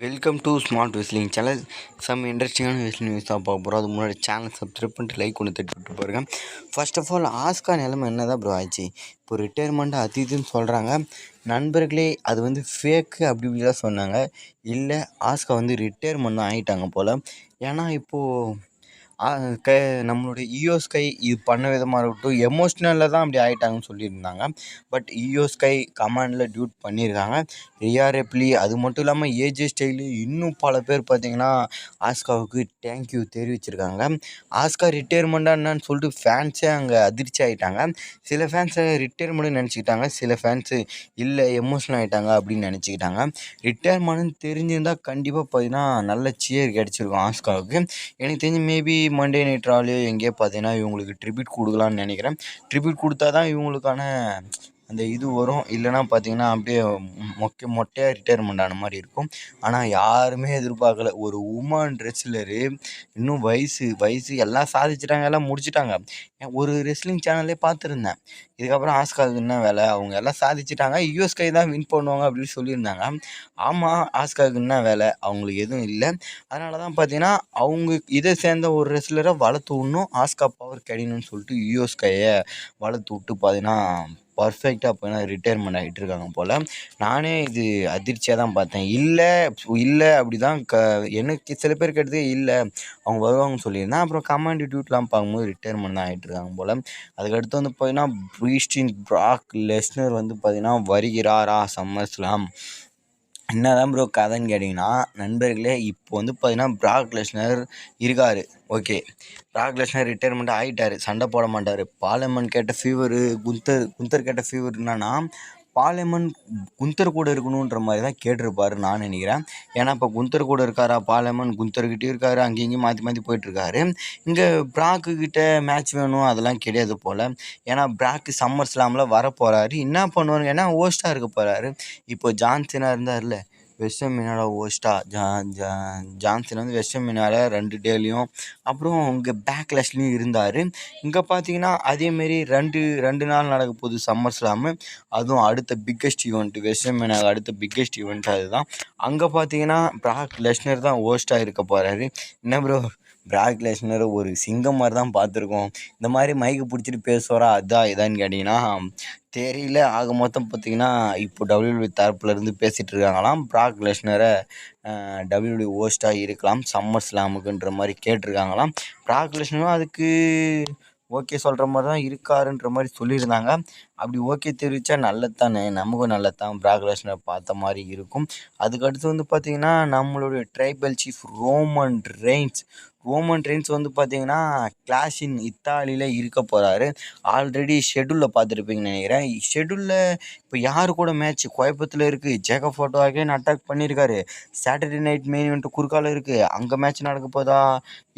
Welcome to smart wrestling channel. Some இன்ட்ரெஸ்டிங்கான wrestling news தான் பார்க்க போகிறோம். அது முன்னாடி சேனல் சப்ஸ்கிரைப் பண்ணிட்டு லைக் ஒன்று தட்டி விட்டு போயிருங்க. ஃபர்ஸ்ட் ஆஃப் ஆல் ஆஸ்கா நிலைமை என்ன தான் ப்ரோ ஆச்சு? இப்போ ரிட்டையர்மெண்ட் அது இதுன்னு சொல்கிறாங்க நண்பர்களே. அது வந்து ஃபேக்கு அப்படி இப்படிலாம் சொன்னாங்க. இல்லை, ஆஸ்கா வந்து ரிட்டையர்மெண்ட் தான் ஆகிட்டாங்க போல். ஏன்னா இப்போது க நம்மளுடைய இஓஸ்கை இது பண்ண விதமாக இருக்கட்டும், எமோஷ்னலில் தான் அப்படி ஆகிட்டாங்கன்னு சொல்லியிருந்தாங்க. பட் இஓஸ்கை கமாண்டில் டியூட் பண்ணியிருக்காங்க. ரியா ரெப்லி அது மட்டும் இல்லாமல் ஏஜே ஸ்டைலு இன்னும் பல பேர் பார்த்திங்கன்னா ஆஸ்காவுக்கு தேங்க்யூ தெரிவிச்சிருக்காங்க. ஆஸ்கா ரிட்டையர்மெண்ட்டாக என்னன்னு சொல்லிட்டு ஃபேன்ஸே அங்கே அதிர்ச்சி ஆகிட்டாங்க. சில ஃபேன்ஸை ரிட்டையர்மெண்ட்டு நினச்சிக்கிட்டாங்க, சில ஃபேன்ஸு இல்லை எமோஷ்னல் ஆகிட்டாங்க அப்படின்னு நினச்சிக்கிட்டாங்க. ரிட்டையர்மெண்ட்னு தெரிஞ்சிருந்தால் கண்டிப்பாக பார்த்திங்கன்னா நல்ல சியர் கிடச்சிருக்கும் ஆஸ்காவுக்கு. எனக்கு தெரிஞ்சு மேபி மண்டே நைட் ராலியோ எங்கேயோ பார்த்தீங்கன்னா இவங்களுக்கு ட்ரிபியூட் கொடுக்கலான்னு நினைக்கிறேன். ட்ரிபியூட் கொடுத்தா தான் இவங்களுக்கான அந்த இது வரும். இல்லைனா பார்த்தீங்கன்னா அப்படியே மொட்டையாக ரிட்டையர்மெண்ட் ஆன மாதிரி இருக்கும். ஆனால் யாருமே எதிர்பார்க்கல. ஒரு உமன் ரெஸ்லரு இன்னும் வயசு எல்லாம் சாதிச்சிட்டாங்க, எல்லாம் முடிச்சிட்டாங்க. ஒரு ரெஸ்லிங் சேனல்லே பார்த்துருந்தேன். இதுக்கப்புறம் ஆஸ்காவுக்கு என்ன வேலை, அவங்க எல்லாம் சாதிச்சிட்டாங்க, யூஎஸ்கை தான் வின் பண்ணுவாங்க அப்படின்னு சொல்லியிருந்தாங்க. ஆமாம், ஆஸ்காவுக்கு என்ன வேலை, அவங்களுக்கு எதுவும் இல்லை. அதனால தான் பார்த்தீங்கன்னா அவங்க இதை சேர்ந்த ஒரு ரெஸ்லரை வளர்த்து விடணும், ஆஸ்கா பவர் கிடைக்கணும்னு சொல்லிட்டு யூஎஸ்கையை வளர்த்து விட்டு பார்த்தீங்கன்னா பர்ஃபெக்டாக இப்போ ரிட்டையர்மெண்ட் ஆகிட்டு இருக்காங்க போல். நானே இது அதிர்ச்சியாக தான் பார்த்தேன். இல்லை அப்படி தான் எனக்கு சில பேர் கேட்டது இல்லை அவங்க வருவாங்கன்னு சொல்லியிருந்தேன். அப்புறம் கமாண்ட் டியூட்லாம் பார்க்கும்போது ரிட்டையர்மெண்ட் தான் ஆகிட்டு இருக்காங்க போல். அதுக்கடுத்து வந்து பார்த்தீங்கன்னா பிராக் லெஸ்னர் வந்து பார்த்தீங்கன்னா வருகிறாரா சம்மர்ஸ்லாம். என்ன தான் ப்ரோ கதைன்னு கேட்டிங்கன்னா நண்பர்களே, இப்போ வந்து பார்த்தீங்கன்னா பிராக் லெஸ்னர் இருக்கார். ஓகே, பிராக் லெஸ்னர் ரிட்டையர்மெண்ட் ஆகிட்டார், சண்டை போட மாட்டார். பாலமன் கேட்ட ஃபீவரு, குந்தர் கேட்ட ஃபீவர் என்னன்னா பாலமன் குந்தர் கூட இருக்கணுன்ற மாதிரி தான் கேட்டிருப்பாரு நான் நினைக்கிறேன். ஏன்னா இப்போ குந்தர் கூட இருக்காரா பாலமன், குந்தர்கிட்டையும் இருக்காரு, அங்கேயும் மாற்றி போயிட்டுருக்காரு. இங்கே பிராக்குக்கிட்ட மேட்ச் வேணும் அதெல்லாம் கிடையாது போல். ஏன்னா பிராக்கு சம்மர் ஸ்லாமில் வர போகிறாரு. என்ன பண்ணுவாருங்க, ஏன்னா ஹோஸ்ட்டாக இருக்க போகிறாரு. இப்போ ஜான்சனாக இருந்தார்ல வெஸ்டர்ன் மினால ஹோஸ்ட்டாக, ஜான்சன் வந்து வெஸ்டர்ன் மினால 2 டேலையும் அப்புறம் இங்கே பேக்லாஷ்லேயும் இருந்தார். இங்கே பார்த்தீங்கன்னா அதேமாரி ரெண்டு நாள் நடக்க போகுது சம்மர் ஸ்லாமு. அதுவும் அடுத்த பிக்கெஸ்ட் ஈவெண்ட்டு, வெஸ்டர்ன் மினாக அடுத்த பிக்கெஸ்ட் ஈவெண்ட் அதுதான். அங்கே பார்த்தீங்கன்னா பிராக் லெஸ்னர் தான் ஹோஸ்ட்டாக இருக்க போகிறாரு. என்ன ப்ரோ, பிராக் லெஸ்னர் ஒரு சிங்கம் மாதிரி தான் பார்த்துருக்கோம். இந்த மாதிரி மைக்கு பிடிச்சிட்டு பேசுவாரா அதான் இதான்னு கேட்டிங்கன்னா தெரியல. ஆக மொத்தம் பார்த்திங்கன்னா இப்போ டபிள்யூடபிள்யூ தரப்புலேருந்து பேசிகிட்டு இருக்காங்களாம் பிராக் லெஸ்னரை டபிள்யூடபிள்யூ ஹோஸ்ட்டாக இருக்கலாம் சம்மர் ஸ்லாமுக்குன்ற மாதிரி கேட்டிருக்காங்களாம். பிராக் லெஸ்னரும் அதுக்கு ஓகே சொல்கிற மாதிரி தான் இருக்காருன்ற மாதிரி சொல்லியிருந்தாங்க. அப்படி ஓகே தெரிவித்தா நல்லது தானே, நமக்கும் நல்லது தான், பிராக் லெஸ்னர் பார்த்த மாதிரி இருக்கும். அதுக்கடுத்து வந்து பார்த்திங்கன்னா நம்மளுடைய ட்ரைபல் சீஃப் ரோமன் ரெயின்ஸ் வந்து பார்த்திங்கன்னா கிளாஷ் இன் இத்தாலியில் இருக்க போகிறாரு. ஆல்ரெடி ஷெட்யூலில் பார்த்துருப்பீங்கன்னு நினைக்கிறேன். ஷெட்யூலில் இப்போ யார் கூட மேட்ச் குழப்பத்தில் இருக்குது. ஜேக்கப் ஃபோட்டோ அகைன் அட்டாக் பண்ணியிருக்காரு. சாட்டர்டே நைட் மெயின் இவெண்ட் குறுக்கால இருக்குது, அங்கே மேட்ச் நடக்க போதா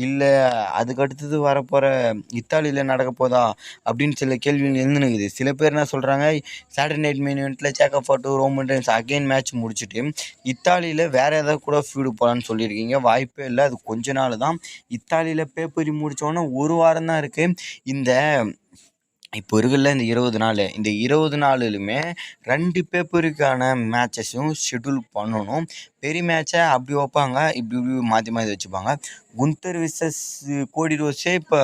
இல்லை அதுக்கடுத்தது வரப்போகிற இத்தாலியில் நடக்க போதா அப்படின்னு சில கேள்விகள் எழுந்துனுக்குது. சில பேர் என்ன சொல்கிறாங்க, சாட்டர்டே நைட் மெயின் இவெண்ட்டில் Jacob Fatu Roman Reigns again match முடிச்சுட்டு இத்தாலியில் வேறு ஏதாவது கூட ஃபீடு போகலான்னு சொல்லியிருக்கீங்க. வாய்ப்பே இல்லை, அது கொஞ்ச நாள் தான். இத்தாலியில் பேப்பரி முடித்தோன்னே ஒரு வாரம் தான் இருக்குது. இப்போ இருக்குல்ல இந்த 20 நாளுமே 2 பேப்பருக்கான மேட்சஸும் ஷெட்யூல் பண்ணணும். பெரிய மேட்சை அப்படி வைப்பாங்க, இப்படி மாற்றி வச்சுப்பாங்க. குந்தர் விசஸ் கோடி ரோஸே இப்போ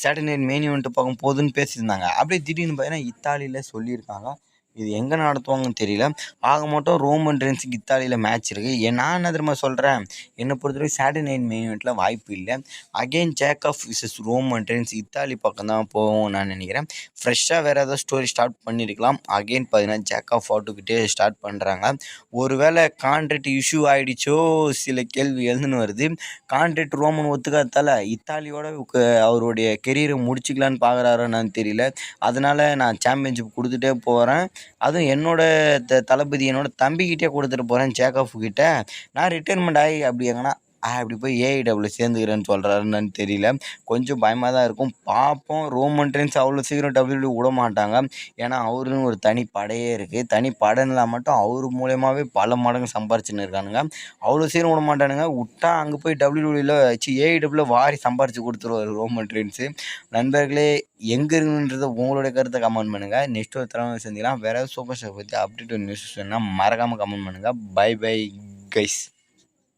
சாட்டர்டே நைட் மெயின் இவெண்ட் பார்க்கும் போதுன்னு பேசியிருந்தாங்க. அப்படியே திடீர்னு பார்த்தீங்கன்னா இத்தாலியில் சொல்லியிருக்காங்க. இது எங்கே நடத்துவாங்கன்னு தெரியல. ஆக மட்டும் ரோமன் ரெயின்ஸுக்கு இத்தாலியில் மேட்ச் இருக்குது. நான் என்ன தெரியுமா சொல்கிறேன், என்னை பொறுத்தவரைக்கும் சாட்டர்டே நைட் மெயின் இவெண்ட்டில் வாய்ப்பு இல்லை. Again Jacob versus Roman Reigns Italy பக்கம் தான் போவோம் நான் நினைக்கிறேன். ஃப்ரெஷ்ஷாக வேறு ஏதாவது ஸ்டோரி ஸ்டார்ட் பண்ணியிருக்கலாம். அகெயின் பார்த்தீங்கன்னா ஜேக்கப் ஃபோட்டோக்கிட்டே ஸ்டார்ட் பண்ணுறாங்க. ஒருவேளை கான்ட்ராக்ட் இஷ்யூ ஆகிடுச்சோ சில கேள்வி எழுந்துன்னு வருது. கான்ட்ராக்ட் ரோமன் ஒத்துக்காதால இத்தாலியோட அவருடைய கெரியரை முடிச்சிக்கலான்னு பார்க்குறாரோன்னு தெரியல. அதனால் நான் சாம்பியன்ஷிப் கொடுத்துட்டே போகிறேன், அதுவும் என்னோட தளபதி என்னோட தம்பிக்கிட்டே கொடுத்துட்டு போகிறேன் ஜேக்கப்கிட்ட. நான் ரிட்டைர்மெண்ட் ஆகி அப்படி எங்கன்னா அப்படி போய் ஏஐடபிள்யூ சேர்ந்துக்கிறேன்னு சொல்கிறாருன்னு தெரியல. கொஞ்சம் பயமாக தான் இருக்கும், பார்ப்போம். ரோமன் ரெயின்ஸ் அவ்வளோ சீக்கிரம் டபிள்யூடபிள்யூ விட மாட்டாங்க. ஏன்னா அவருன்னு ஒரு தனி படையே இருக்குது. தனி படைன்னா மட்டும் அவர் மூலயமாவே பல மடங்கு சம்பாரிச்சுன்னு இருக்கானுங்க. அவ்வளோ சீக்கிரம் விட மாட்டானுங்க. விட்டா அங்கே போய் டபிள்யூடபிள்யூவில் ஏஐடபிள்யூ வாரி சம்பாரித்து கொடுத்துருவார் ரோமன் ரெயின்ஸு. நண்பர்களே, எங்கே இருக்குன்றதை உங்களுடைய கருத்தை கமெண்ட் பண்ணுங்கள். நெக்ஸ்ட் ஒரு தலைமை சந்திக்கலாம். வேறு சூப்பர் ஸ்டார் பற்றி அப்டேட் நியூஸ் சொன்னால் மறக்காமல் கமெண்ட் பண்ணுங்கள். Bye guys.